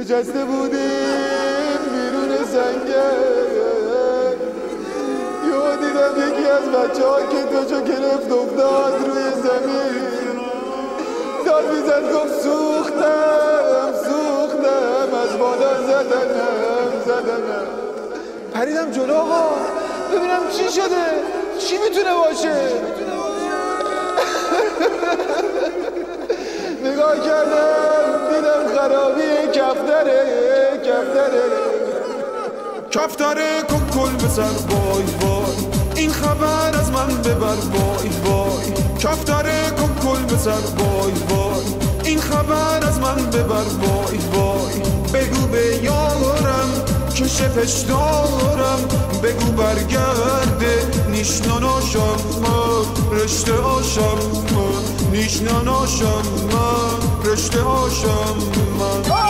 نشسته بودیم بیرون سنگر، یهو دیدم یکی از بچه ها کتفشو گرفت افتاد روی زمین، داد میزد گفت سوختم از بالا زدنم. پریدم جلو آقا ببینم چی شده، چی میتونه باشه. نگاه کردم دیدم خرابی کفتره کل بسر وای وای، این خبر از من ببر وای وای. کفتره کل بسر وای وای، این خبر از من ببر وای وای. بگو به یارم که شفش دارم، بگو برگرده نیشناناشم من، رشته آشم من نیشناناشم من، رشته آشم من.